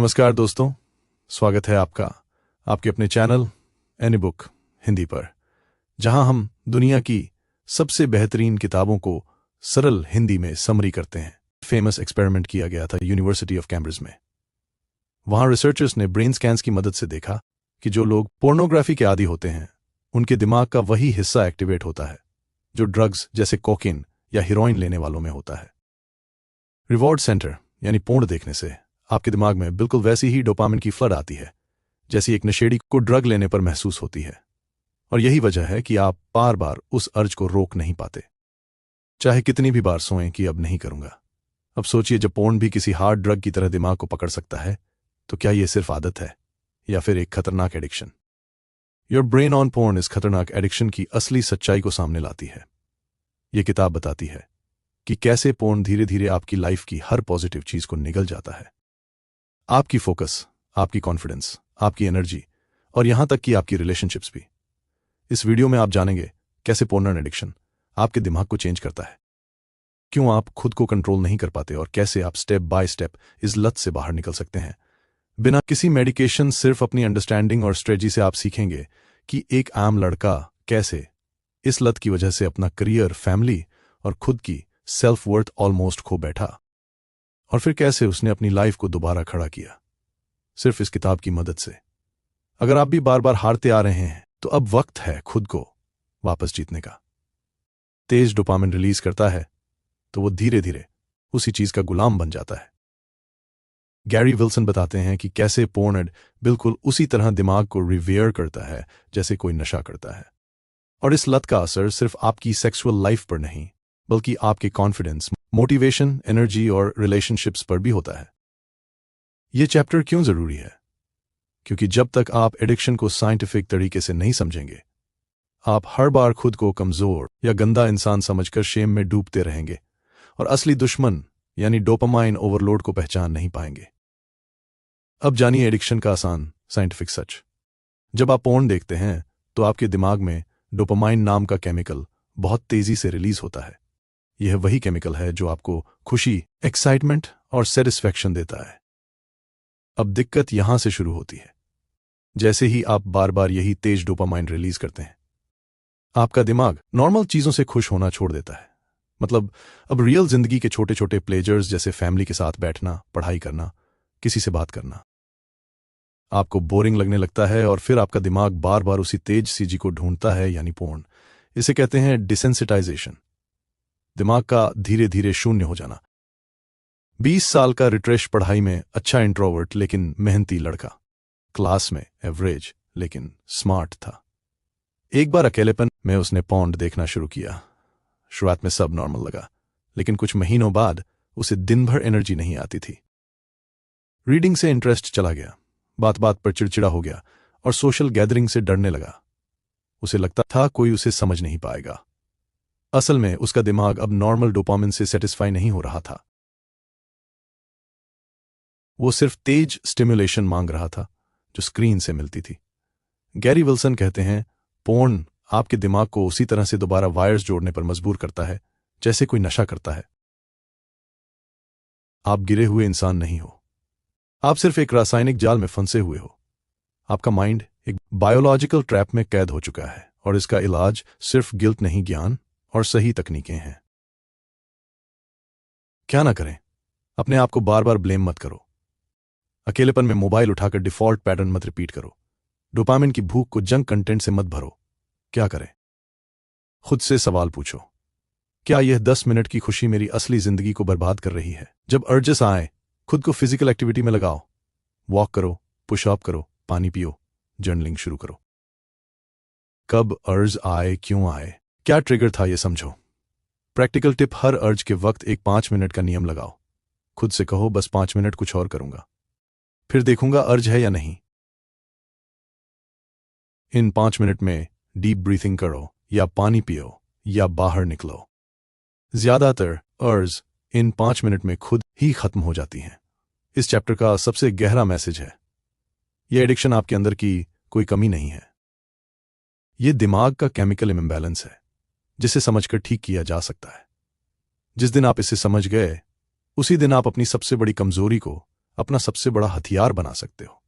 नमस्कार दोस्तों, स्वागत है आपका आपके अपने चैनल एनी बुक हिंदी पर, जहां हम दुनिया की सबसे बेहतरीन किताबों को सरल हिंदी में समरी करते हैं। फेमस एक्सपेरिमेंट किया गया था यूनिवर्सिटी ऑफ कैम्ब्रिज में। वहां रिसर्चर्स ने ब्रेन स्कैन्स की मदद से देखा कि जो लोग पोर्नोग्राफी के आदी होते हैं उनके दिमाग का वही हिस्सा एक्टिवेट होता है जो ड्रग्स जैसे कोकीन या हीरोइन लेने वालों में होता है। रिवॉर्ड सेंटर यानी पोर्न देखने से आपके दिमाग में बिल्कुल वैसी ही डोपामिन की फ्लड आती है जैसी एक नशेड़ी को ड्रग लेने पर महसूस होती है, और यही वजह है कि आप बार बार उस अर्ज को रोक नहीं पाते, चाहे कितनी भी बार सोएं कि अब नहीं करूंगा। अब सोचिए, जब पोर्न भी किसी हार्ड ड्रग की तरह दिमाग को पकड़ सकता है, तो क्या यह सिर्फ आदत है या फिर एक खतरनाक addiction? Your brain on porn इस खतरनाक एडिक्शन की असली सच्चाई को सामने लाती है। यह किताब बताती है कि कैसे पोर्न धीरे धीरे आपकी लाइफ की हर पॉजिटिव चीज को निगल जाता है। आपकी फोकस, आपकी कॉन्फिडेंस, आपकी एनर्जी और यहां तक कि आपकी रिलेशनशिप्स भी। इस वीडियो में आप जानेंगे कैसे पोर्न एडिक्शन आपके दिमाग को चेंज करता है, क्यों आप खुद को कंट्रोल नहीं कर पाते और कैसे आप स्टेप बाय स्टेप इस लत से बाहर निकल सकते हैं बिना किसी मेडिकेशन। सिर्फ अपनी अंडरस्टैंडिंग और स्ट्रेटजी से आप सीखेंगे कि एक आम लड़का कैसे इस लत की वजह से अपना करियर, फैमिली और खुद की सेल्फ वर्थ ऑलमोस्ट खो बैठा, और फिर कैसे उसने अपनी लाइफ को दोबारा खड़ा किया सिर्फ इस किताब की मदद से। अगर आप भी बार बार हारते आ रहे हैं तो अब वक्त है खुद को वापस जीतने का। तेज डोपामिन रिलीज करता है तो वो धीरे धीरे उसी चीज का गुलाम बन जाता है। गैरी विल्सन बताते हैं कि कैसे पोर्न बिल्कुल उसी तरह दिमाग को रिवेयर करता है जैसे कोई नशा करता है, और इस लत का असर सिर्फ आपकी सेक्सुअल लाइफ पर नहीं बल्कि आपके कॉन्फिडेंस, मोटिवेशन, एनर्जी और रिलेशनशिप्स पर भी होता है। यह चैप्टर क्यों जरूरी है? क्योंकि जब तक आप एडिक्शन को साइंटिफिक तरीके से नहीं समझेंगे, आप हर बार खुद को कमजोर या गंदा इंसान समझकर शेम में डूबते रहेंगे और असली दुश्मन यानी डोपामाइन ओवरलोड को पहचान नहीं पाएंगे। अब जानिए एडिक्शन का आसान साइंटिफिक सच। जब आप पोर्न देखते हैं तो आपके दिमाग में डोपामाइन नाम का केमिकल बहुत तेजी से रिलीज होता है। यह वही केमिकल है जो आपको खुशी, एक्साइटमेंट और सेटिस्फैक्शन देता है। अब दिक्कत यहां से शुरू होती है। जैसे ही आप बार बार यही तेज डोपामाइन रिलीज करते हैं, आपका दिमाग नॉर्मल चीजों से खुश होना छोड़ देता है। मतलब अब रियल जिंदगी के छोटे छोटे प्लेजर्स जैसे फैमिली के साथ बैठना, पढ़ाई करना, किसी से बात करना आपको बोरिंग लगने लगता है, और फिर आपका दिमाग बार बार उसी तेज चीज को ढूंढता है यानी पोर्न। इसे कहते हैं डिसेंसिटाइजेशन, दिमाग का धीरे धीरे शून्य हो जाना। 20 साल का रिट्रेश पढ़ाई में अच्छा इंट्रोवर्ट लेकिन मेहनती लड़का, क्लास में एवरेज लेकिन स्मार्ट था। एक बार अकेलेपन में उसने पोर्न देखना शुरू किया। शुरुआत में सब नॉर्मल लगा, लेकिन कुछ महीनों बाद उसे दिन भर एनर्जी नहीं आती थी। रीडिंग से इंटरेस्ट चला गया, बात बात पर चिड़चिड़ा हो गया और सोशल गैदरिंग से डरने लगा। उसे लगता था कोई उसे समझ नहीं पाएगा। असल में उसका दिमाग अब नॉर्मल डोपामिन से सेटिस्फाई नहीं हो रहा था। वो सिर्फ तेज स्टिमुलेशन मांग रहा था जो स्क्रीन से मिलती थी। गैरी विल्सन कहते हैं, पोर्न आपके दिमाग को उसी तरह से दोबारा वायर्स जोड़ने पर मजबूर करता है जैसे कोई नशा करता है। आप गिरे हुए इंसान नहीं हो, आप सिर्फ एक रासायनिक जाल में फंसे हुए हो। आपका माइंड एक बायोलॉजिकल ट्रैप में कैद हो चुका है, और इसका इलाज सिर्फ गिल्ट नहीं, ज्ञान और सही तकनीकें हैं। क्या ना करें? अपने आप को बार बार ब्लेम मत करो। अकेलेपन में मोबाइल उठाकर डिफॉल्ट पैटर्न मत रिपीट करो। डोपामिन की भूख को जंक कंटेंट से मत भरो। क्या करें? खुद से सवाल पूछो, क्या यह 10 मिनट की खुशी मेरी असली जिंदगी को बर्बाद कर रही है? जब अर्जेस आए, खुद को फिजिकल एक्टिविटी में लगाओ। वॉक करो, पुशअप करो, पानी पियो, जर्नलिंग शुरू करो। कब अर्ज आए, क्यों आए, क्या ट्रिगर था, यह समझो। प्रैक्टिकल टिप, हर अर्ज के वक्त एक 5 मिनट का नियम लगाओ। खुद से कहो, बस 5 मिनट कुछ और करूंगा, फिर देखूंगा अर्ज है या नहीं। इन 5 मिनट में डीप ब्रीथिंग करो या पानी पियो या बाहर निकलो। ज्यादातर अर्ज इन 5 मिनट में खुद ही खत्म हो जाती हैं। इस चैप्टर का सबसे गहरा मैसेज है, यह एडिक्शन आपके अंदर की कोई कमी नहीं है। यह दिमाग का केमिकल इम्बैलेंस है जिसे समझकर ठीक किया जा सकता है। जिस दिन आप इसे समझ गए, उसी दिन आप अपनी सबसे बड़ी कमजोरी को अपना सबसे बड़ा हथियार बना सकते हो।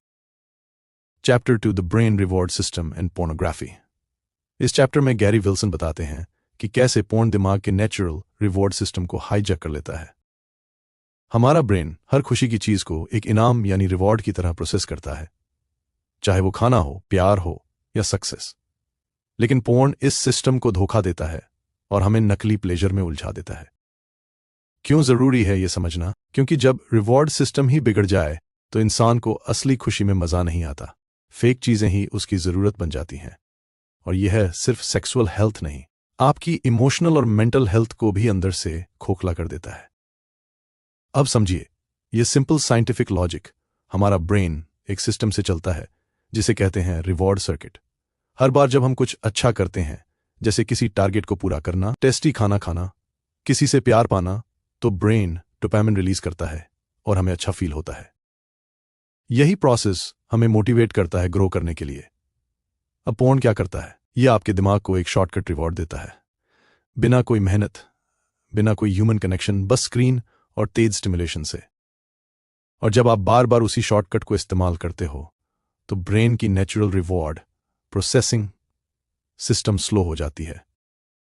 Chapter 2 the brain reward system and pornography. इस चैप्टर में गैरी विल्सन बताते हैं कि कैसे पोर्न दिमाग के नेचुरल रिवॉर्ड सिस्टम को हाईजैक कर लेता है। हमारा ब्रेन हर खुशी की चीज को एक इनाम यानी रिवॉर्ड की तरह प्रोसेस करता है, चाहे वो खाना हो, प्यार हो या सक्सेस। लेकिन पोर्न इस सिस्टम को धोखा देता है और हमें नकली प्लेजर में उलझा देता है। क्यों जरूरी है यह समझना? क्योंकि जब रिवॉर्ड सिस्टम ही बिगड़ जाए तो इंसान को असली खुशी में मजा नहीं आता, फेक चीजें ही उसकी जरूरत बन जाती हैं। और यह सिर्फ सेक्सुअल हेल्थ नहीं, आपकी इमोशनल और मेंटल हेल्थ को भी अंदर से खोखला कर देता है। अब समझिए, यह सिंपल साइंटिफिक लॉजिक। हमारा ब्रेन एक सिस्टम से चलता है जिसे कहते हैं रिवॉर्ड सर्किट। हर बार जब हम कुछ अच्छा करते हैं, जैसे किसी टारगेट को पूरा करना, टेस्टी खाना खाना, किसी से प्यार पाना, तो ब्रेन डोपामिन रिलीज करता है और हमें अच्छा फील होता है। यही प्रोसेस हमें मोटिवेट करता है ग्रो करने के लिए। अब पोर्न क्या करता है? यह आपके दिमाग को एक शॉर्टकट रिवॉर्ड देता है, बिना कोई मेहनत, बिना कोई ह्यूमन कनेक्शन, बस स्क्रीन और तेज स्टिमुलेशन से। और जब आप बार बार उसी शॉर्टकट को इस्तेमाल करते हो तो ब्रेन की natural reward processing system slow हो जाती है।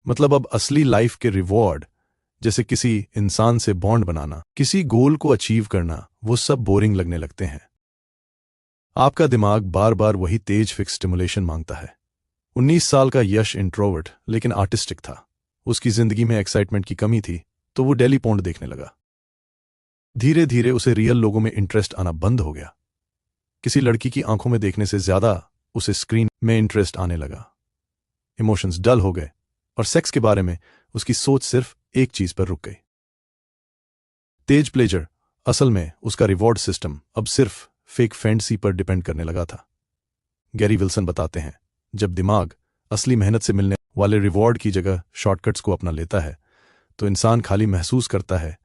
मतलब अब असली लाइफ के रिवॉर्ड, जैसे किसी इंसान से बॉन्ड बनाना, किसी गोल को अचीव करना, वो सब बोरिंग लगने लगते हैं। आपका दिमाग बार बार वही तेज फिक्स स्टिमुलेशन मांगता है। 19 साल का यश इंट्रोवर्ट लेकिन आर्टिस्टिक था। उसकी जिंदगी में एक्साइटमेंट की कमी थी तो वो डेली पोर्न देखने लगा। धीरे धीरे उसे रियल लोगों में इंटरेस्ट आना बंद हो गया। किसी लड़की की आंखों में देखने से ज्यादा उसे स्क्रीन में इंटरेस्ट आने लगा। इमोशंस डल हो गए और सेक्स के बारे में उसकी सोच सिर्फ एक चीज पर रुक गई, तेज प्लेजर। असल में उसका रिवॉर्ड सिस्टम अब सिर्फ फेक फैंटेसी पर डिपेंड करने लगा था। गैरी विल्सन बताते हैं, जब दिमाग असली मेहनत से मिलने वाले रिवॉर्ड की जगह शॉर्टकट्स को अपना लेता है तो इंसान खाली महसूस करता है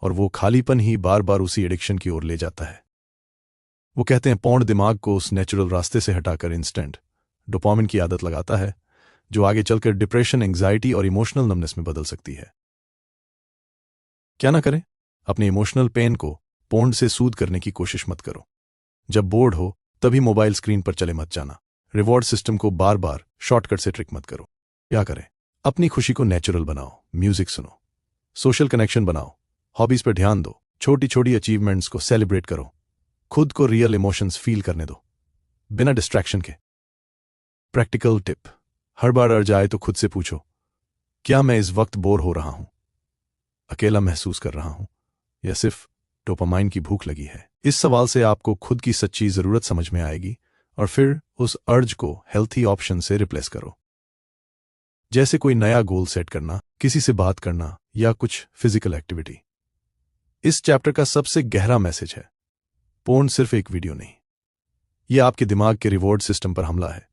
और वो खालीपन ही बार बार उसी एडिक्शन की ओर ले जाता है। वो कहते हैं पोर्न दिमाग को उस नेचुरल रास्ते से हटाकर इंस्टेंट डोपामिन की आदत लगाता है, जो आगे चलकर डिप्रेशन, एंग्जाइटी और इमोशनल नमनेस में बदल सकती है। क्या ना करें? अपने इमोशनल पेन को पोर्न से सूद करने की कोशिश मत करो। जब बोर्ड हो तभी मोबाइल स्क्रीन पर चले मत जाना। रिवॉर्ड सिस्टम को बार बार शॉर्टकट से ट्रिक मत करो। क्या करें? अपनी खुशी को नेचुरल बनाओ, म्यूजिक सुनो, सोशल कनेक्शन बनाओ, हॉबीज पर ध्यान दो, छोटी छोटी अचीवमेंट्स को सेलिब्रेट करो, खुद को रियल इमोशंस फील करने दो बिना डिस्ट्रैक्शन के। प्रैक्टिकल टिप, हर बार अड़ जाए तो खुद से पूछो, क्या मैं इस वक्त बोर हो रहा हूं, अकेला महसूस कर रहा हूं, या सिर्फ डोपामाइन की भूख लगी है? इस सवाल से आपको खुद की सच्ची जरूरत समझ में आएगी और फिर उस अर्ज को हेल्थी ऑप्शन से रिप्लेस करो, जैसे कोई नया गोल सेट करना, किसी से बात करना या कुछ फिजिकल एक्टिविटी। इस चैप्टर का सबसे गहरा मैसेज है, पोर्न सिर्फ एक वीडियो नहीं, यह आपके दिमाग के रिवॉर्ड सिस्टम पर हमला है।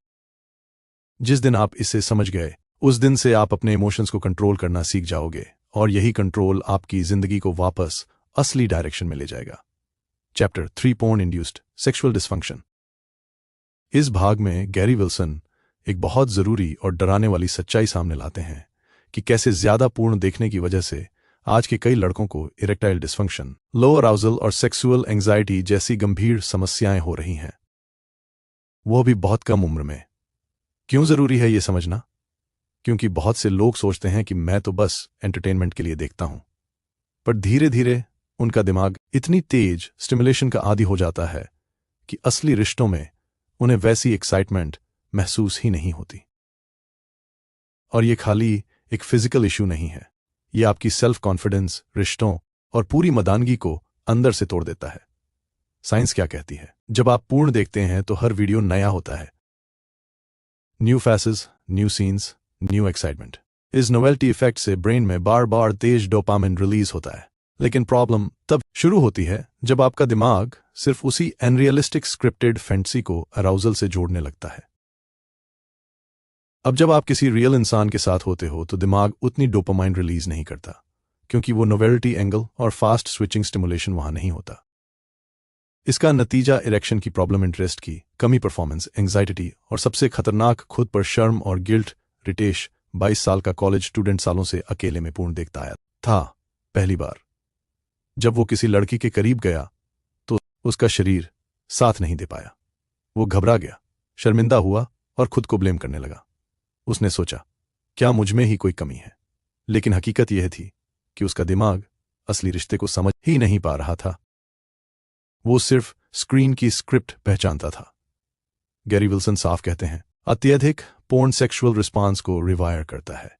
जिस दिन आप इसे समझ गए, उस दिन से आप अपने इमोशंस को कंट्रोल करना सीख जाओगे और यही कंट्रोल आपकी जिंदगी को वापस असली डायरेक्शन में ले जाएगा। Chapter 3 porn induced sexual dysfunction. इस भाग में गैरी विल्सन एक बहुत जरूरी और डराने वाली सच्चाई सामने लाते हैं कि कैसे ज्यादा पूर्ण देखने की वजह से आज के कई लड़कों को इरेक्टाइल डिसफंक्शन, लो अराउजल और सेक्सुअल एंग्जाइटी जैसी गंभीर समस्याएं हो रही हैं, वो भी बहुत कम उम्र में। क्यों जरूरी है यह समझना? क्योंकि बहुत से लोग सोचते हैं कि मैं तो बस एंटरटेनमेंट के लिए देखता हूं, पर धीरे धीरे उनका दिमाग इतनी तेज स्टिमुलेशन का आदी हो जाता है कि असली रिश्तों में उन्हें वैसी एक्साइटमेंट महसूस ही नहीं होती। और यह खाली एक फिजिकल इश्यू नहीं है, यह आपकी सेल्फ कॉन्फिडेंस, रिश्तों और पूरी मर्दानगी को अंदर से तोड़ देता है। साइंस क्या कहती है? जब आप पूर्ण देखते हैं तो हर वीडियो नया होता है, new faces, new scenes, new excitement. इस नोवेल्टी इफेक्ट से ब्रेन में बार बार तेज डोपामिन रिलीज होता है। लेकिन प्रॉब्लम तब शुरू होती है जब आपका दिमाग सिर्फ उसी अनरियलिस्टिक स्क्रिप्टेड फैंटेसी को अराउजल से जोड़ने लगता है। अब जब आप किसी रियल इंसान के साथ होते हो तो दिमाग उतनी डोपामाइन रिलीज नहीं करता, क्योंकि वो नोवेल्टी एंगल और फास्ट स्विचिंग स्टिमुलेशन वहां नहीं होता। इसका नतीजा इरेक्शन की प्रॉब्लम, इंटरेस्ट की कमी, परफॉर्मेंस एंग्जाइटी और सबसे खतरनाक खुद पर शर्म और गिल्ट। रितेश 22 साल का कॉलेज स्टूडेंट सालों से अकेले में पूर्ण देखता आया था। पहली बार जब वो किसी लड़की के करीब गया तो उसका शरीर साथ नहीं दे पाया। वो घबरा गया, शर्मिंदा हुआ और खुद को ब्लेम करने लगा। उसने सोचा, क्या मुझ में ही कोई कमी है? लेकिन हकीकत यह थी कि उसका दिमाग असली रिश्ते को समझ ही नहीं पा रहा था। वो सिर्फ स्क्रीन की स्क्रिप्ट पहचानता था। गैरी विल्सन साफ कहते हैं, अत्यधिक पोर्न सेक्सुअल रिस्पॉन्स को रिवायर करता है।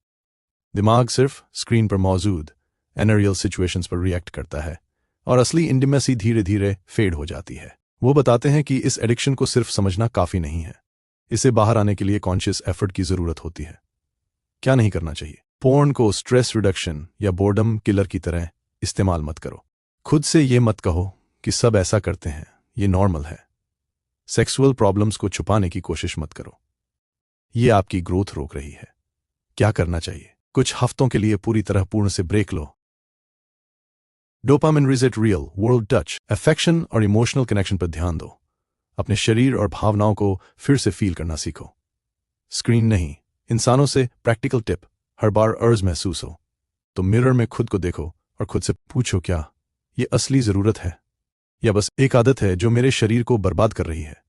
दिमाग सिर्फ स्क्रीन पर मौजूद एनरियल सिचुएशंस पर रिएक्ट करता है और असली इंटीमेसी धीरे धीरे फेड हो जाती है। वो बताते हैं कि इस एडिक्शन को सिर्फ समझना काफी नहीं है, इसे बाहर आने के लिए कॉन्शियस एफर्ट की जरूरत होती है। क्या नहीं करना चाहिए? पोर्न को स्ट्रेस रिडक्शन या बोर्डम किलर की तरह इस्तेमाल मत करो। खुद से ये मत कहो कि सब ऐसा करते हैं, ये नॉर्मल है। सेक्सुअल प्रॉब्लम्स को छुपाने की कोशिश मत करो, ये आपकी ग्रोथ रोक रही है। क्या करना चाहिए? कुछ हफ्तों के लिए पूरी तरह पूर्ण से ब्रेक लो। Dopamine reset, real world touch, affection और इमोशनल कनेक्शन पर ध्यान दो। अपने शरीर और भावनाओं को फिर से फील करना सीखो। स्क्रीन नहीं, इंसानों से प्रैक्टिकल टिप, हर बार अर्ज महसूस हो तो मिरर में खुद को देखो और खुद से पूछो, क्या ये असली जरूरत है या बस एक आदत है जो मेरे शरीर को बर्बाद कर रही है?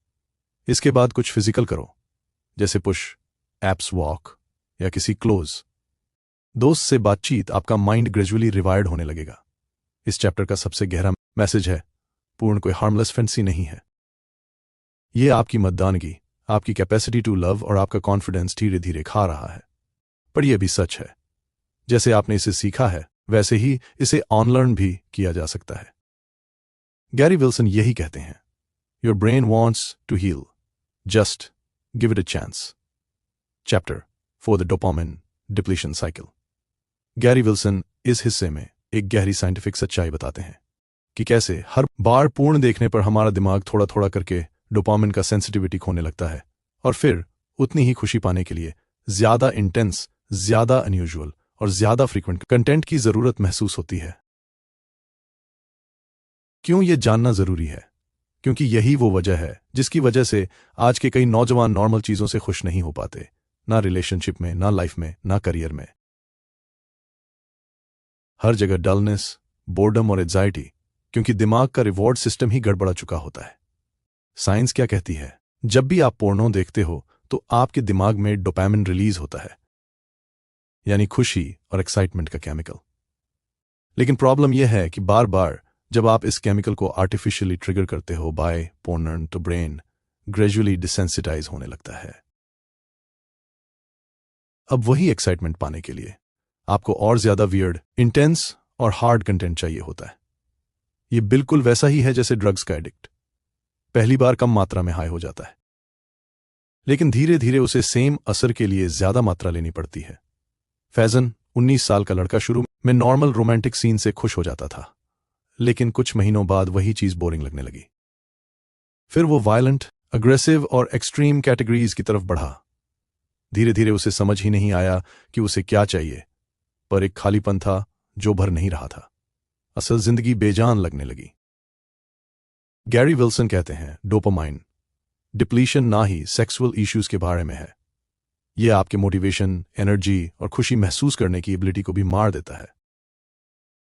इसके बाद कुछ फिजिकल करो, जैसे पुश, एप्स वॉक या किसी क्लोज दोस्त से बातचीत। आपका माइंड ग्रेजुअली रिवायर्ड होने लगेगा। इस चैप्टर का सबसे गहरा मैसेज है, पूर्ण कोई हार्मलेस फैंसी नहीं है। ये आपकी मतदानगी, आपकी कैपेसिटी टू लव और आपका कॉन्फिडेंस धीरे धीरे खा रहा है। पर यह भी सच है, जैसे आपने इसे सीखा है वैसे ही इसे ऑनलर्न भी किया जा सकता है। गैरी विल्सन यही कहते हैं, your brain wants to heal, just give it a chance. Chapter four the dopamine depletion cycle. Gary Wilson इस हिस्से में एक गहरी साइंटिफिक सच्चाई बताते हैं कि कैसे हर बार पूर्ण देखने पर हमारा दिमाग थोड़ा थोड़ा करके डोपामिन का सेंसिटिविटी खोने लगता है और फिर उतनी ही खुशी पाने के लिए ज्यादा इंटेंस, ज्यादा अनयूजुअल और ज्यादा फ्रीक्वेंट कंटेंट की जरूरत महसूस होती है। क्यों ये जानना जरूरी है? क्योंकि यही वो वजह है जिसकी वजह से आज के कई नौजवान नॉर्मल चीजों से खुश नहीं हो पाते, ना रिलेशनशिप में, ना लाइफ में, ना करियर में। हर जगह डलनेस, बोर्डम और एंजाइटी, क्योंकि दिमाग का रिवॉर्ड सिस्टम ही गड़बड़ा चुका होता है। साइंस क्या कहती है? जब भी आप पोर्नो देखते हो तो आपके दिमाग में डोपामिन रिलीज होता है, यानी खुशी और एक्साइटमेंट का केमिकल। लेकिन प्रॉब्लम यह है कि बार बार जब आप इस केमिकल को आर्टिफिशियली ट्रिगर करते हो बाय पोर्न, तो ब्रेन ग्रेजुअली डिसेंसिटाइज होने लगता है। अब वही एक्साइटमेंट पाने के लिए आपको और ज्यादा वियर्ड, इंटेंस और हार्ड कंटेंट चाहिए होता है। यह बिल्कुल वैसा ही है जैसे ड्रग्स का एडिक्ट। पहली बार कम मात्रा में हाई हो जाता है, लेकिन धीरे धीरे उसे सेम असर के लिए ज्यादा मात्रा लेनी पड़ती है। फैजन, 19 साल का लड़का, शुरू में नॉर्मल रोमांटिक सीन से खुश हो जाता था, लेकिन कुछ महीनों बाद वही चीज बोरिंग लगने लगी। फिर वो वायलेंट, अग्रेसिव और एक्सट्रीम कैटेगरीज की तरफ बढ़ा। धीरे धीरे उसे समझ ही नहीं आया कि उसे क्या चाहिए, पर एक खालीपन था जो भर नहीं रहा था। असल जिंदगी बेजान लगने लगी। गैरी विल्सन कहते हैं, डोपामाइन डिप्लीशन ना ही सेक्सुअल इश्यूज के बारे में है, यह आपके मोटिवेशन, एनर्जी और खुशी महसूस करने की एबिलिटी को भी मार देता है।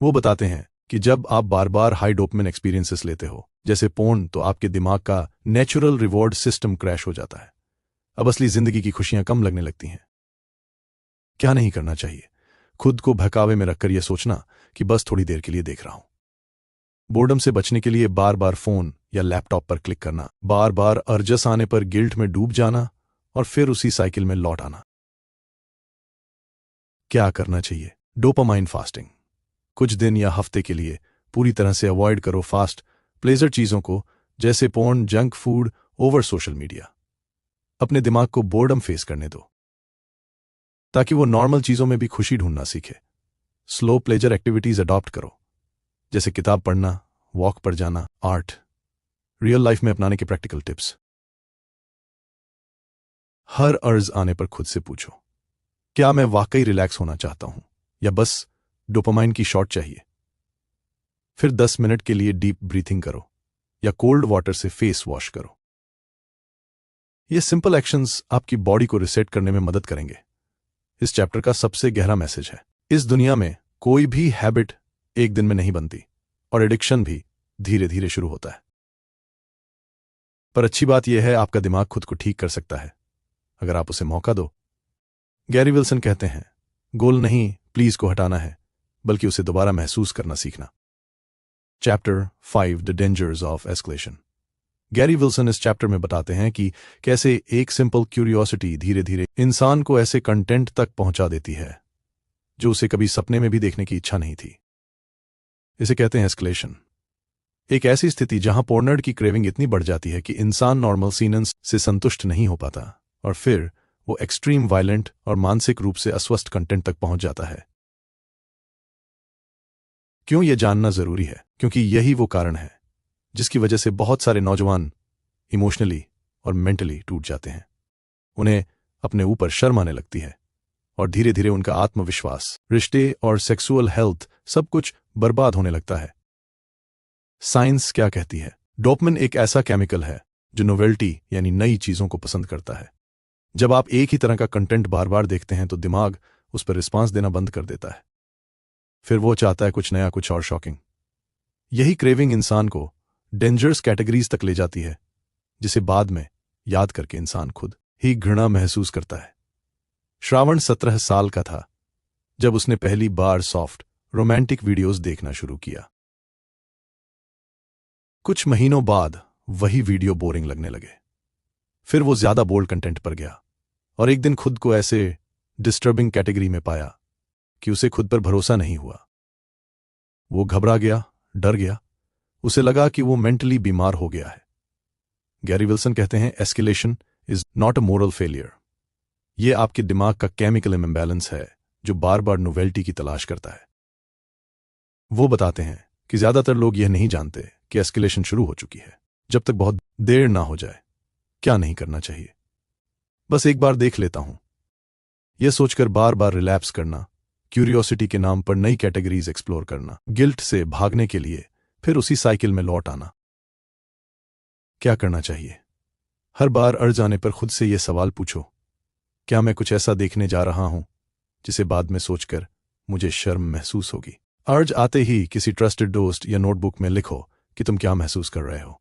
वो बताते हैं कि जब आप बार बार हाई डोपामिन एक्सपीरियंसेस लेते हो, जैसे पोर्न, तो आपके दिमाग का नेचुरल रिवॉर्ड सिस्टम क्रैश हो जाता है। अब असली जिंदगी की खुशियां कम लगने लगती हैं। क्या नहीं करना चाहिए? खुद को बहकावे में रखकर यह सोचना कि बस थोड़ी देर के लिए देख रहा हूं। बोर्डम से बचने के लिए बार बार फोन या लैपटॉप पर क्लिक करना, बार बार अर्जस आने पर गिल्ट में डूब जाना और फिर उसी साइकिल में लौट आना। क्या करना चाहिए? Dopamine fasting. कुछ दिन या हफ्ते के लिए पूरी तरह से अवॉइड करो फास्ट प्लेजर चीजों को, जैसे porn, junk food, over social media. अपने दिमाग को बोर्डम फेस करने दो ताकि वो नॉर्मल चीजों में भी खुशी ढूंढना सीखे। स्लो प्लेजर एक्टिविटीज अडॉप्ट करो, जैसे किताब पढ़ना, वॉक पर जाना, आर्ट। रियल लाइफ में अपनाने के प्रैक्टिकल टिप्स। हर अर्ज आने पर खुद से पूछो, क्या मैं वाकई रिलैक्स होना चाहता हूं या बस डोपामाइन की शॉट चाहिए? फिर 10 मिनट के लिए डीप ब्रीथिंग करो या कोल्ड वाटर से फेस वॉश करो। ये सिंपल एक्शंस आपकी बॉडी को रिसेट करने में मदद करेंगे। इस चैप्टर का सबसे गहरा मैसेज है, इस दुनिया में कोई भी हैबिट एक दिन में नहीं बनती और एडिक्शन भी धीरे धीरे शुरू होता है। पर अच्छी बात यह है आपका दिमाग खुद को ठीक कर सकता है अगर आप उसे मौका दो। गैरी विल्सन कहते हैं, गोल नहीं प्लीज को हटाना है, बल्कि उसे दोबारा महसूस करना सीखना। Chapter 5 the dangers of escalation. Gary Wilson इस चैप्टर में बताते हैं कि कैसे एक सिंपल क्यूरियोसिटी धीरे धीरे इंसान को ऐसे कंटेंट तक पहुंचा देती है जो उसे कभी सपने में भी देखने की इच्छा नहीं थी। इसे कहते हैं एस्केलेशन, एक ऐसी स्थिति जहां पोर्नर्ड की क्रेविंग इतनी बढ़ जाती है कि इंसान नॉर्मल सीनेंस से संतुष्ट नहीं हो पाता और फिर वो एक्सट्रीम वायलेंट और मानसिक रूप से अस्वस्थ कंटेंट तक पहुंच जाता है। क्यों यह जानना जरूरी है? क्योंकि यही वो कारण है जिसकी वजह से बहुत सारे नौजवान इमोशनली और मेंटली टूट जाते हैं। उन्हें अपने ऊपर शर्म आने लगती है और धीरे धीरे उनका आत्मविश्वास, रिश्ते और सेक्सुअल हेल्थ सब कुछ बर्बाद होने लगता है। साइंस क्या कहती है? डोपामिन एक ऐसा केमिकल है जो नोवेल्टी यानी नई चीजों को पसंद करता है। जब आप एक ही तरह का कंटेंट बार बार देखते हैं तो दिमाग उस पर रिस्पांस देना बंद कर देता है। फिर वो चाहता है कुछ नया, कुछ और शॉकिंग। यही क्रेविंग इंसान को डेंजरस कैटेगरीज तक ले जाती है जिसे बाद में याद करके इंसान खुद ही घृणा महसूस करता है। श्रावण 17 साल का था जब उसने पहली बार सॉफ्ट रोमांटिक वीडियोस देखना शुरू किया। कुछ महीनों बाद वही वीडियो बोरिंग लगने लगे। फिर वो ज्यादा बोल्ड कंटेंट पर गया और एक दिन खुद को ऐसे डिस्टर्बिंग कैटेगरी में पाया कि उसे खुद पर भरोसा नहीं हुआ। वो घबरा गया, डर गया। उसे लगा कि वो मेंटली बीमार हो गया है। गैरी विल्सन कहते हैं, escalation is not a moral failure. ये आपके दिमाग का केमिकल इम्बैलेंस है जो बार बार नोवेल्टी की तलाश करता है। वो बताते हैं कि ज्यादातर लोग यह नहीं जानते कि एस्केलेशन शुरू हो चुकी है। जब तक बहुत देर ना हो जाए, क्या नहीं करना चाहिए? बस एक बार देख लेता हूं, यह सोचकर बार बार रिलैप्स करना, क्यूरियोसिटी के नाम पर नई कैटेगरीज एक्सप्लोर करना, गिल्ट से भागने के लिए फिर उसी साइकिल में लौट आना। क्या करना चाहिए? हर बार अर्ज आने पर खुद से यह सवाल पूछो, क्या मैं कुछ ऐसा देखने जा रहा हूं जिसे बाद में सोचकर मुझे शर्म महसूस होगी? अर्ज आते ही किसी ट्रस्टेड दोस्त या नोटबुक में लिखो कि तुम क्या महसूस कर रहे हो।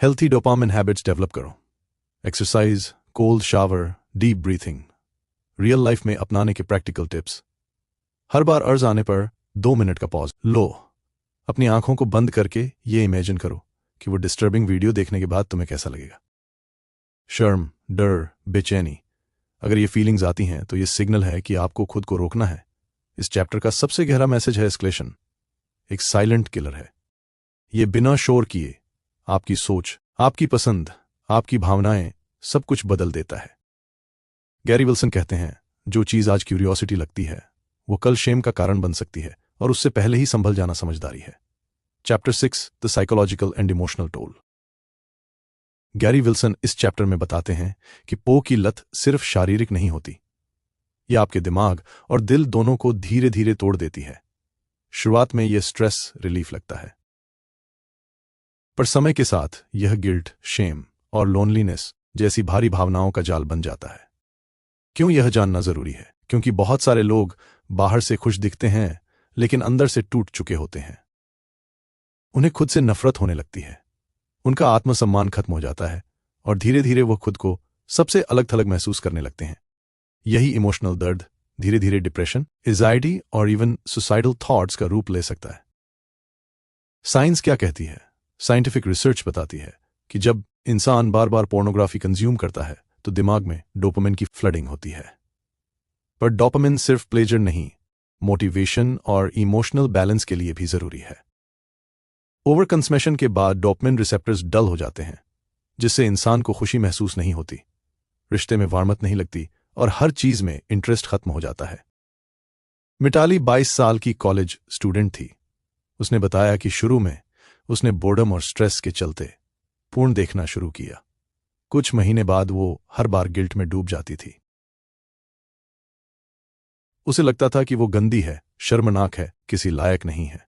हेल्थी डोपामिन हैबिट्स डेवलप करो। Exercise, cold shower, deep breathing, real life में अपनाने के प्रैक्टिकल टिप्स। हर बार अर्ज आने पर 2 मिनट का पॉज लो। अपनी आंखों को बंद करके ये इमेजिन करो कि वो डिस्टर्बिंग वीडियो देखने के बाद तुम्हें कैसा लगेगा। शर्म, डर, बेचैनी, अगर ये फीलिंग्स आती हैं तो ये सिग्नल है कि आपको खुद को रोकना है। इस चैप्टर का सबसे गहरा मैसेज है, एस्केलेशन एक साइलेंट किलर है। ये बिना शोर किए आपकी सोच, आपकी पसंद, आपकी भावनाएं सब कुछ बदल देता है। गैरी विल्सन कहते हैं, जो चीज आज क्यूरियोसिटी लगती है वो कल शेम का कारण बन सकती है और उससे पहले ही संभल जाना समझदारी है। Chapter 6 the psychological and emotional toll. Gary Wilson इस चैप्टर में बताते हैं कि पो की लत सिर्फ शारीरिक नहीं होती, यह आपके दिमाग और दिल दोनों को धीरे धीरे तोड़ देती है। शुरुआत में यह स्ट्रेस रिलीफ लगता है, पर समय के साथ यह गिल्ट, शेम और लोनलीनेस जैसी भारी भावनाओं का जाल बन जाता है। क्यों यह जानना जरूरी है? क्योंकि बहुत सारे लोग बाहर से खुश दिखते हैं लेकिन अंदर से टूट चुके होते हैं। उन्हें खुद से नफरत होने लगती है, उनका आत्मसम्मान खत्म हो जाता है और धीरे धीरे वो खुद को सबसे अलग थलग महसूस करने लगते हैं। यही इमोशनल दर्द धीरे धीरे डिप्रेशन, एंजाइटी और इवन सुसाइडल थॉट्स का रूप ले सकता है। साइंस क्या कहती है? साइंटिफिक रिसर्च बताती है कि जब इंसान बार बार पोर्नोग्राफी कंज्यूम करता है तो दिमाग में डोपामिन की फ्लडिंग होती है। पर डोपामिन सिर्फ प्लेजर नहीं, मोटिवेशन और इमोशनल बैलेंस के लिए भी जरूरी है। ओवर कंजम्पशन के बाद डोपामिन रिसेप्टर्स डल हो जाते हैं, जिससे इंसान को खुशी महसूस नहीं होती, रिश्ते में वार्मथ नहीं लगती और हर चीज में इंटरेस्ट खत्म हो जाता है। मिताली 22 साल की कॉलेज स्टूडेंट थी। उसने बताया कि शुरू में उसने बोर्डम और स्ट्रेस के चलते पूर्ण देखना शुरू किया। कुछ महीने बाद वो हर बार गिल्ट में डूब जाती थी। उसे लगता था कि वो गंदी है, शर्मनाक है, किसी लायक नहीं है।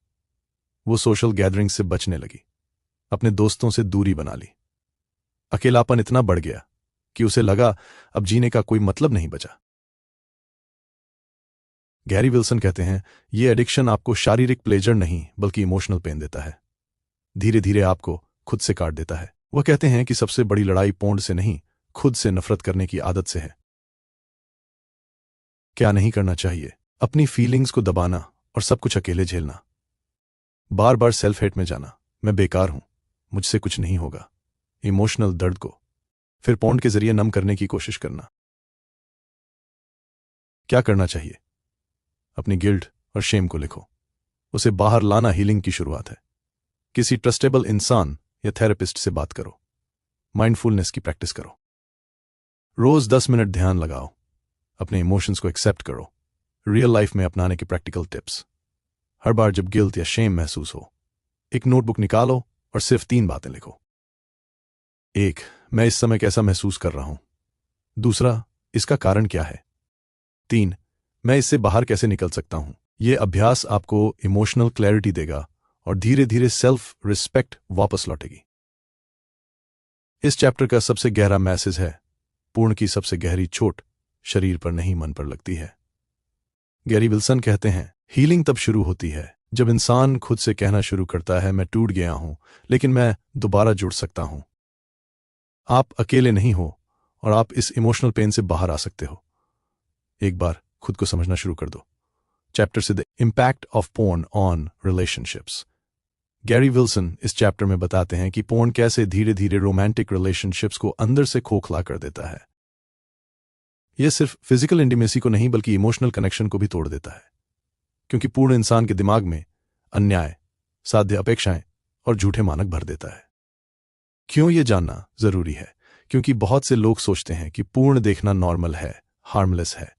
वो सोशल गैदरिंग से बचने लगी, अपने दोस्तों से दूरी बना ली। अकेलापन इतना बढ़ गया कि उसे लगा अब जीने का कोई मतलब नहीं बचा। गैरी विल्सन कहते हैं, ये एडिक्शन आपको शारीरिक प्लेजर नहीं बल्कि इमोशनल पेन देता है। धीरे धीरे आपको खुद से काट देता है। वह कहते हैं कि सबसे बड़ी लड़ाई पोर्न से नहीं, खुद से नफरत करने की आदत से है। क्या नहीं करना चाहिए? अपनी फीलिंग्स को दबाना और सब कुछ अकेले झेलना। बार बार सेल्फ हेट में जाना, मैं बेकार हूं, मुझसे कुछ नहीं होगा। इमोशनल दर्द को फिर पोर्न के जरिए नम करने की कोशिश करना। क्या करना चाहिए? अपनी गिल्ट और शेम को लिखो, उसे बाहर लाना हीलिंग की शुरुआत है। किसी ट्रस्टेबल इंसान या थेरेपिस्ट से बात करो। माइंडफुलनेस की प्रैक्टिस करो। रोज 10 मिनट ध्यान लगाओ। अपने इमोशंस को एक्सेप्ट करो। रियल लाइफ में अपनाने के प्रैक्टिकल टिप्स। हर बार जब गिल्ट या शेम महसूस हो, एक नोटबुक निकालो और सिर्फ 3 बातें लिखो। 1. मैं इस समय कैसा महसूस कर रहा हूं। 2. इसका कारण क्या है। 3. मैं इससे बाहर कैसे निकल सकता हूं। यह अभ्यास आपको इमोशनल क्लैरिटी देगा और धीरे धीरे सेल्फ रिस्पेक्ट वापस लौटेगी। इस चैप्टर का सबसे गहरा मैसेज है, पूर्ण की सबसे गहरी चोट शरीर पर नहीं मन पर लगती है। गैरी विल्सन कहते हैं, हीलिंग तब शुरू होती है जब इंसान खुद से कहना शुरू करता है, मैं टूट गया हूं लेकिन मैं दोबारा जुड़ सकता हूं। आप अकेले नहीं हो और आप इस इमोशनल पेन से बाहर आ सकते हो। एक बार खुद को समझना शुरू कर दो। चैप्टर से the impact of porn on relationships. Gary Wilson इस चैप्टर में बताते हैं कि पोर्न कैसे धीरे धीरे रोमांटिक रिलेशनशिप्स को अंदर से खोखला कर देता है। यह सिर्फ फिजिकल इंटीमेसी को नहीं बल्कि इमोशनल कनेक्शन को भी तोड़ देता है, क्योंकि पूर्ण इंसान के दिमाग में अन्याय, साध्य अपेक्षाएं और झूठे मानक भर देता है। क्यों यह जानना जरूरी है? क्योंकि बहुत से लोग सोचते हैं कि पूर्ण देखना नॉर्मल है, हार्मलेस है,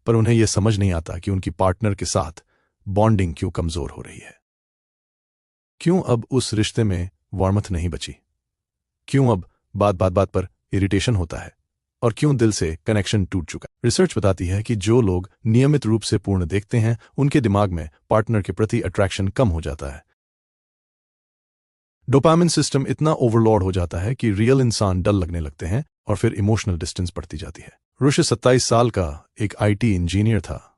पर उन्हें यह समझ नहीं आता कि उनकी पार्टनर के साथ बॉन्डिंग क्यों कमजोर हो रही है। क्यों अब उस रिश्ते में वार्मथ नहीं बची? क्यों अब बात पर इरिटेशन होता है? और क्यों दिल से कनेक्शन टूट चुका? रिसर्च बताती है कि जो लोग नियमित रूप से पूर्ण देखते हैं, उनके दिमाग में पार्टनर के प्रति अट्रैक्शन कम हो जाता है। डोपामिन सिस्टम इतना ओवरलोड हो जाता है कि रियल इंसान डल लगने लगते हैं और फिर इमोशनल डिस्टेंस बढ़ती जाती है। ऋषि 27 साल का एक आईटी इंजीनियर था।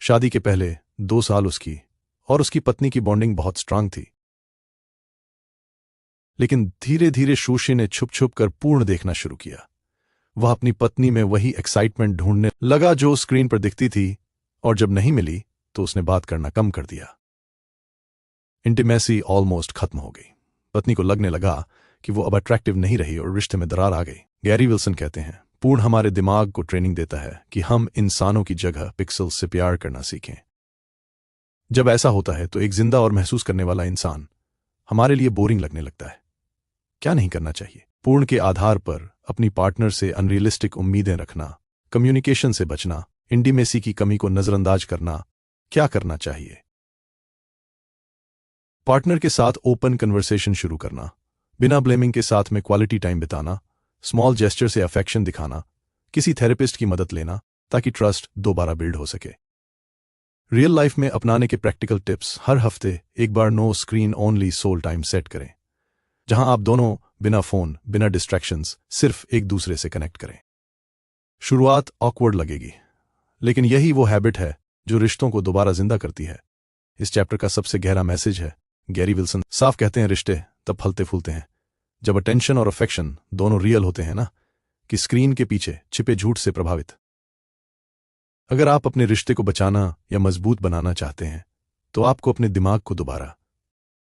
शादी के पहले 2 साल उसकी और उसकी पत्नी की बॉन्डिंग बहुत स्ट्रांग थी, लेकिन धीरे धीरे शोशी ने छुप छुप कर पूर्ण देखना शुरू किया। वह अपनी पत्नी में वही एक्साइटमेंट ढूंढने लगा जो स्क्रीन पर दिखती थी, और जब नहीं मिली तो उसने बात करना कम कर दिया। इंटीमेसी ऑलमोस्ट खत्म हो गई। पत्नी को लगने लगा कि वो अब अट्रैक्टिव नहीं रही और रिश्ते में दरार आ गई। गैरी विल्सन कहते हैं, पूर्ण हमारे दिमाग को ट्रेनिंग देता है कि हम इंसानों की जगह पिक्सल से प्यार करना सीखें। जब ऐसा होता है तो एक जिंदा और महसूस करने वाला इंसान हमारे लिए बोरिंग लगने लगता है। क्या नहीं करना चाहिए? पूर्ण के आधार पर अपनी पार्टनर से अनरियलिस्टिक उम्मीदें रखना, कम्युनिकेशन से बचना, इंटीमेसी की कमी को नजरअंदाज करना। क्या करना चाहिए? पार्टनर के साथ ओपन कन्वर्सेशन शुरू करना, बिना ब्लेमिंग के साथ में क्वालिटी टाइम बिताना, स्मॉल जेस्चर से अफेक्शन दिखाना, किसी थेरेपिस्ट की मदद लेना ताकि ट्रस्ट दोबारा बिल्ड हो सके। रियल लाइफ में अपनाने के प्रैक्टिकल टिप्स। हर हफ्ते एक बार no screen only soul time set करें, जहां आप दोनों बिना फोन, बिना डिस्ट्रैक्शंस सिर्फ एक दूसरे से कनेक्ट करें। शुरुआत ऑकवर्ड लगेगी, लेकिन यही वो हैबिट है जो रिश्तों को दोबारा जिंदा करती है। इस चैप्टर का सबसे गहरा मैसेज है, गैरी विल्सन साफ कहते हैं, रिश्ते तब फलते फूलते हैं जब अटेंशन और अफेक्शन दोनों रियल होते हैं ना, कि स्क्रीन के पीछे छिपे झूठ से प्रभावित। अगर आप अपने रिश्ते को बचाना या मजबूत बनाना चाहते हैं, तो आपको अपने दिमाग को दोबारा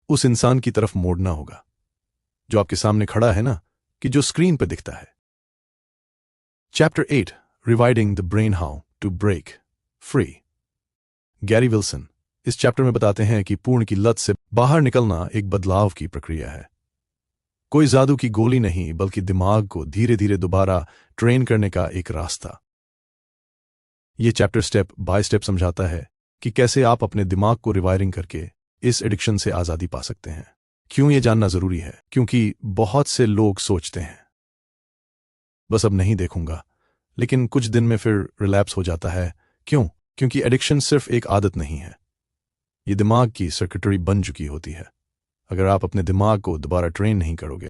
उस इंसान की तरफ मोड़ना होगा जो आपके सामने खड़ा है ना, कि जो स्क्रीन पर दिखता है। Chapter 8, rewiring the brain, how to break free. Gary Wilson इस चैप्टर में बताते हैं कि पूर्ण की लत से बाहर निकलना एक बदलाव की प्रक्रिया है। कोई जादू की गोली नहीं, बल्कि दिमाग को धीरे धीरे दोबारा ट्रेन करने का एक रास्ता। यह चैप्टर स्टेप बाय स्टेप समझाता है कि कैसे आप अपने दिमाग को रिवायरिंग करके इस एडिक्शन से आजादी पा सकते हैं। क्यों यह जानना जरूरी है? क्योंकि बहुत से लोग सोचते हैं, बस अब नहीं देखूंगा, लेकिन कुछ दिन में फिर रिलैप्स हो जाता है। क्यों? क्योंकि एडिक्शन सिर्फ एक आदत नहीं है, ये दिमाग की सर्किटरी बन चुकी होती है। अगर आप अपने दिमाग को दोबारा ट्रेन नहीं करोगे,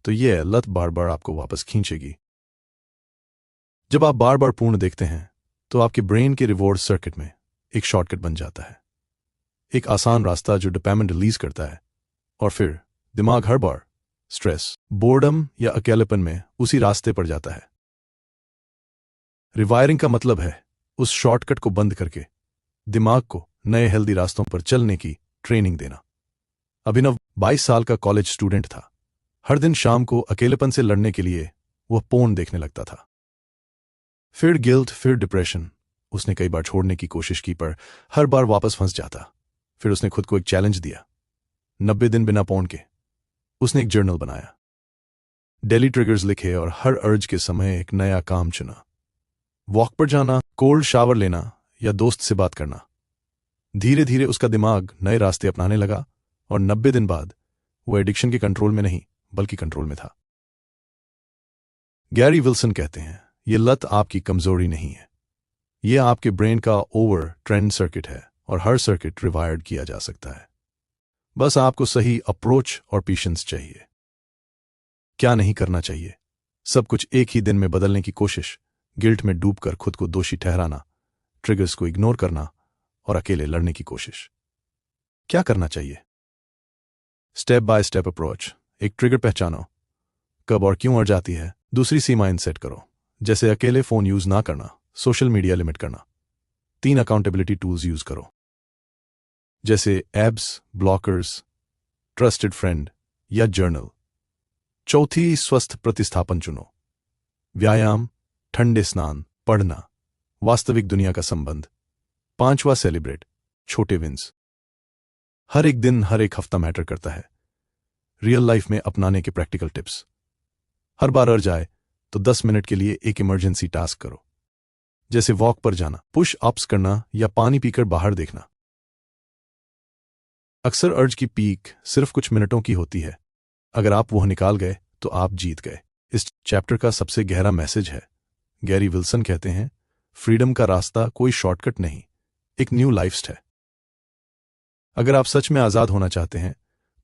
तो यह लत बार बार आपको वापस खींचेगी। जब आप बार बार पूर्ण देखते हैं, तो आपके ब्रेन के रिवॉर्ड सर्किट में एक शॉर्टकट बन जाता है, एक आसान रास्ता जो डोपामिन रिलीज करता है, और फिर दिमाग हर बार स्ट्रेस, बोर्डम या अकेलेपन में उसी रास्ते पर जाता है। रिवायरिंग का मतलब है उस शॉर्टकट को बंद करके दिमाग को नए हेल्दी रास्तों पर चलने की ट्रेनिंग देना। अभिनव 22 साल का कॉलेज स्टूडेंट था। हर दिन शाम को अकेलेपन से लड़ने के लिए वह पोर्न देखने लगता था। फिर गिल्ट, फिर डिप्रेशन। उसने कई बार छोड़ने की कोशिश की पर हर बार वापस फंस जाता। फिर उसने खुद को एक चैलेंज दिया, 90 दिन बिना पोर्न के। उसने एक जर्नल बनाया, डेली ट्रिगर्स लिखे और हर अर्ज के समय एक नया काम चुना। वॉक पर जाना, कोल्ड शावर लेना या दोस्त से बात करना। धीरे धीरे उसका दिमाग नए रास्ते अपनाने लगा और 90 दिन बाद वो एडिक्शन के कंट्रोल में नहीं बल्कि कंट्रोल में था। गैरी विल्सन कहते हैं, यह लत आपकी कमजोरी नहीं है, यह आपके ब्रेन का ओवर ट्रेंड सर्किट है और हर सर्किट रिवायर्ड किया जा सकता है। बस आपको सही अप्रोच और पेशेंस चाहिए। क्या नहीं करना चाहिए? सब कुछ एक ही दिन में बदलने की कोशिश, गिल्ट में डूबकर खुद को दोषी ठहराना, ट्रिगर्स को इग्नोर करना और अकेले लड़ने की कोशिश। क्या करना चाहिए? Step by step approach. एक ट्रिगर पहचानो, कब और क्यों अड़ जाती है। दूसरी सीमाएं सेट करो, जैसे अकेले फोन यूज ना करना, सोशल मीडिया लिमिट करना। 3 अकाउंटेबिलिटी टूल्स यूज करो, जैसे एब्स, ब्लॉकर्स, ट्रस्टेड फ्रेंड या जर्नल। चौथी, स्वस्थ प्रतिस्थापन चुनो, व्यायाम, ठंडे स्नान, पढ़ना, वास्तविक दुनिया का संबंध। 5वां, सेलिब्रेट छोटे विंस। हर एक दिन, हर एक हफ्ता मैटर करता है। रियल लाइफ में अपनाने के प्रैक्टिकल टिप्स। हर बार अड़ जाए तो 10 मिनट के लिए एक इमरजेंसी टास्क करो, जैसे वॉक पर जाना, पुश अप्स करना या पानी पीकर बाहर देखना। अक्सर अर्ज की पीक सिर्फ कुछ मिनटों की होती है। अगर आप वह निकाल गए तो आप जीत गए। इस चैप्टर का सबसे गहरा मैसेज है, गैरी विल्सन कहते हैं, फ्रीडम का रास्ता कोई शॉर्टकट नहीं, एक न्यू लाइफस्टाइल है। अगर आप सच में आजाद होना चाहते हैं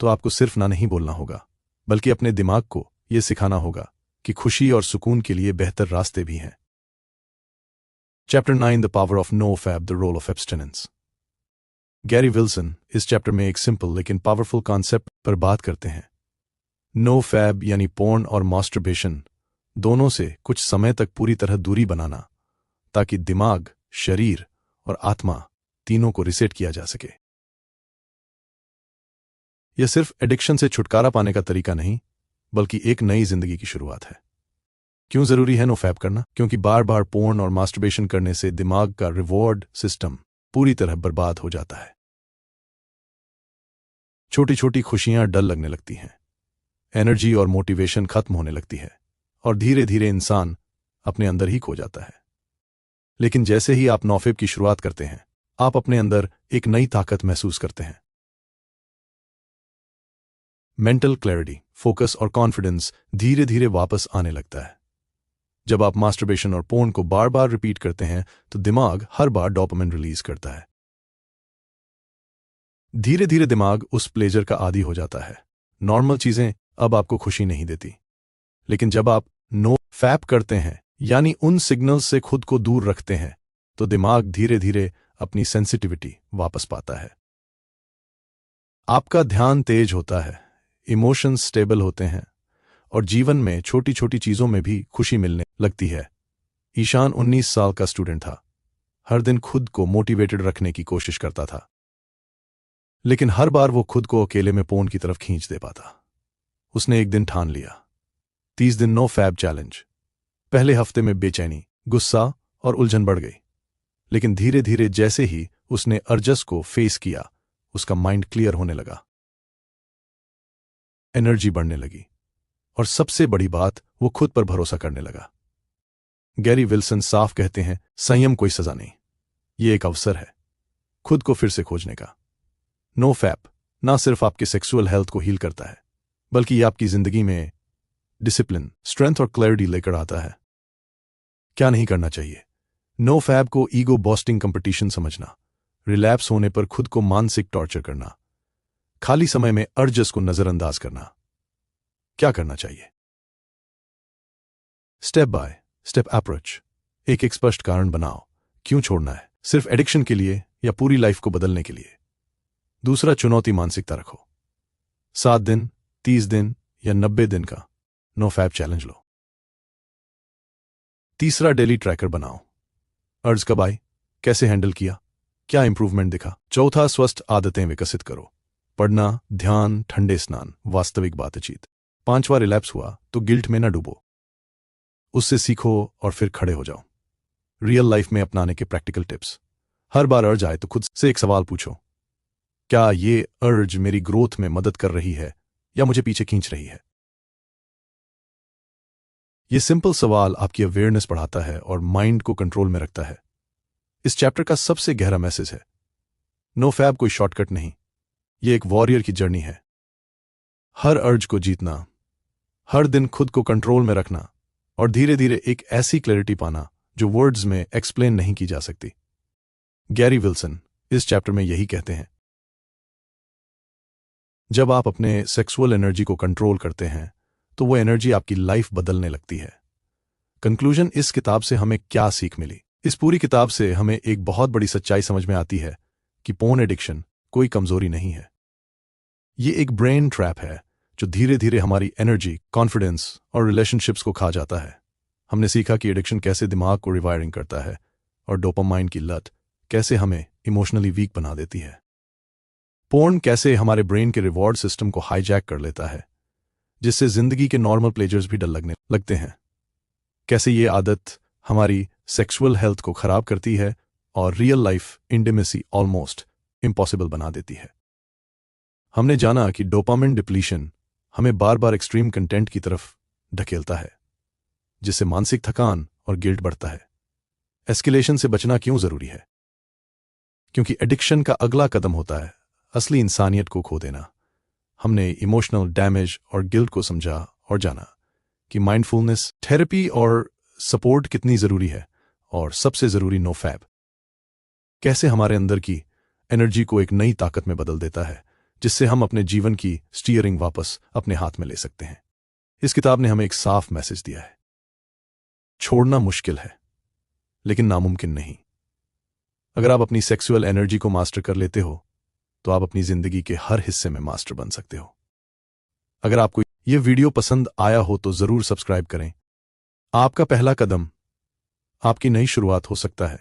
तो आपको सिर्फ ना नहीं बोलना होगा, बल्कि अपने दिमाग को यह सिखाना होगा कि खुशी और सुकून के लिए बेहतर रास्ते भी हैं। Chapter 9, the power of no fap, the role of abstinence. Gary Wilson इस चैप्टर में एक सिंपल लेकिन पावरफुल कॉन्सेप्ट पर बात करते हैं। नो फैब यानी पोर्न और मास्टरबेशन दोनों से कुछ समय तक पूरी तरह दूरी बनाना, ताकि दिमाग, शरीर और आत्मा तीनों को रिसेट किया जा सके। यह सिर्फ एडिक्शन से छुटकारा पाने का तरीका नहीं, बल्कि एक नई जिंदगी की शुरुआत है। क्यों जरूरी है नो फैब करना? क्योंकि बार बार पोर्न और मास्टरबेशन करने से दिमाग का रिवॉर्ड सिस्टम पूरी तरह बर्बाद हो जाता है। छोटी छोटी खुशियां डल लगने लगती हैं, एनर्जी और मोटिवेशन खत्म होने लगती है और धीरे धीरे इंसान अपने अंदर ही खो जाता है। लेकिन जैसे ही आप नोफेब की शुरुआत करते हैं, आप अपने अंदर एक नई ताकत महसूस करते हैं। मेंटल क्लैरिटी, फोकस और कॉन्फिडेंस धीरे धीरे वापस आने लगता है। जब आप मास्टरबेशन और पोर्न को बार बार रिपीट करते हैं तो दिमाग हर बार डोपामिन रिलीज करता है। धीरे धीरे दिमाग उस प्लेजर का आदी हो जाता है। नॉर्मल चीजें अब आपको खुशी नहीं देती। लेकिन जब आप नो फैब करते हैं, यानी उन सिग्नल्स से खुद को दूर रखते हैं, तो दिमाग धीरे धीरे अपनी सेंसिटिविटी वापस पाता है। आपका ध्यान तेज होता है, इमोशंस स्टेबल होते हैं और जीवन में छोटी छोटी चीजों में भी खुशी मिलने लगती है। ईशान 19 साल का स्टूडेंट था। हर दिन खुद को मोटिवेटेड रखने की कोशिश करता था, लेकिन हर बार वो खुद को अकेले में पोर्न की तरफ खींच दे पाता। उसने एक दिन ठान लिया, 30 दिन नो फैब चैलेंज। पहले हफ्ते में बेचैनी, गुस्सा और उलझन बढ़ गई, लेकिन धीरे धीरे जैसे ही उसने अर्जस को फेस किया, उसका माइंड क्लियर होने लगा, एनर्जी बढ़ने लगी और सबसे बड़ी बात, वो खुद पर भरोसा करने लगा। गैरी विल्सन साफ कहते हैं, संयम कोई सजा नहीं, ये एक अवसर है खुद को फिर से खोजने का। नो फैब ना सिर्फ आपके सेक्सुअल हेल्थ को हील करता है, बल्कि ये आपकी जिंदगी में डिसिप्लिन, स्ट्रेंथ और क्लैरिटी लेकर आता है। क्या नहीं करना चाहिए? नो फैब को ईगो बॉस्टिंग कंपटीशन समझना, रिलैप्स होने पर खुद को मानसिक टॉर्चर करना, खाली समय में अर्जस को नजरअंदाज करना। क्या करना चाहिए? Step by step approach. एक एक स्पष्ट कारण बनाओ, क्यों छोड़ना है, सिर्फ एडिक्शन के लिए या पूरी लाइफ को बदलने के लिए। दूसरा, चुनौती मानसिकता रखो, 7 दिन, 30 दिन या 90 दिन का नो फैब चैलेंज लो। तीसरा, डेली ट्रैकर बनाओ। अर्ज कब आई, कैसे हैंडल किया, क्या इंप्रूवमेंट दिखा। चौथा, स्वस्थ आदतें विकसित करो। पढ़ना, ध्यान, ठंडे स्नान, वास्तविक बातचीत। पांचवा, रिलैप्स हुआ तो गिल्ट में ना डूबो, उससे सीखो और फिर खड़े हो जाओ। रियल लाइफ में अपनाने के प्रैक्टिकल टिप्स। हर बार अर्ज आए तो खुद से एक सवाल पूछो, क्या ये अर्ज मेरी ग्रोथ में मदद कर रही है या मुझे पीछे खींच रही है। ये सिंपल सवाल आपकी अवेयरनेस बढ़ाता है और माइंड को कंट्रोल में रखता है। इस चैप्टर का सबसे गहरा मैसेज है, नो फैब कोई शॉर्टकट नहीं, ये एक वॉरियर की जर्नी है। हर अर्ज को जीतना, हर दिन खुद को कंट्रोल में रखना और धीरे धीरे एक ऐसी क्लैरिटी पाना जो वर्ड्स में एक्सप्लेन नहीं की जा सकती। गैरी विल्सन इस चैप्टर में यही कहते हैं, जब आप अपने सेक्सुअल एनर्जी को कंट्रोल करते हैं तो वो एनर्जी आपकी लाइफ बदलने लगती है। कंक्लूजन, इस किताब से हमें क्या सीख मिली? इस पूरी किताब से हमें एक बहुत बड़ी सच्चाई समझ में आती है कि पोर्न एडिक्शन कोई कमजोरी नहीं है। ये एक ब्रेन ट्रैप है जो धीरे धीरे हमारी एनर्जी, कॉन्फिडेंस और रिलेशनशिप्स को खा जाता है। हमने सीखा कि एडिक्शन कैसे दिमाग को रिवायरिंग करता है और डोपामाइन की लत कैसे हमें इमोशनली वीक बना देती है। पोर्न कैसे हमारे ब्रेन के रिवॉर्ड सिस्टम को हाईजैक कर लेता है, जिससे जिंदगी के नॉर्मल प्लेजर्स भी डर लगने लगते हैं। कैसे ये आदत हमारी सेक्सुअल हेल्थ को खराब करती है और real life intimacy almost impossible बना देती है। हमने जाना कि डोपामिन डिप्लीशन हमें बार बार एक्सट्रीम कंटेंट की तरफ ढकेलता है, जिससे मानसिक थकान और गिल्ट बढ़ता है। एस्केलेशन से बचना क्यों जरूरी है? क्योंकि एडिक्शन का अगला कदम होता है असली इंसानियत को खो देना। हमने इमोशनल डैमेज और गिल्ट को समझा और जाना कि माइंडफुलनेस, थेरेपी और सपोर्ट कितनी जरूरी है, और सबसे जरूरी नो फैब कैसे हमारे अंदर की एनर्जी को एक नई ताकत में बदल देता है, जिससे हम अपने जीवन की स्टीयरिंग वापस अपने हाथ में ले सकते हैं। इस किताब ने हमें एक साफ मैसेज दिया है, छोड़ना मुश्किल है लेकिन नामुमकिन नहीं। अगर आप अपनी सेक्सुअल एनर्जी को मास्टर कर लेते हो तो आप अपनी जिंदगी के हर हिस्से में मास्टर बन सकते हो। अगर आपको यह वीडियो पसंद आया हो तो जरूर सब्सक्राइब करें। आपका पहला कदम आपकी नई शुरुआत हो सकता है।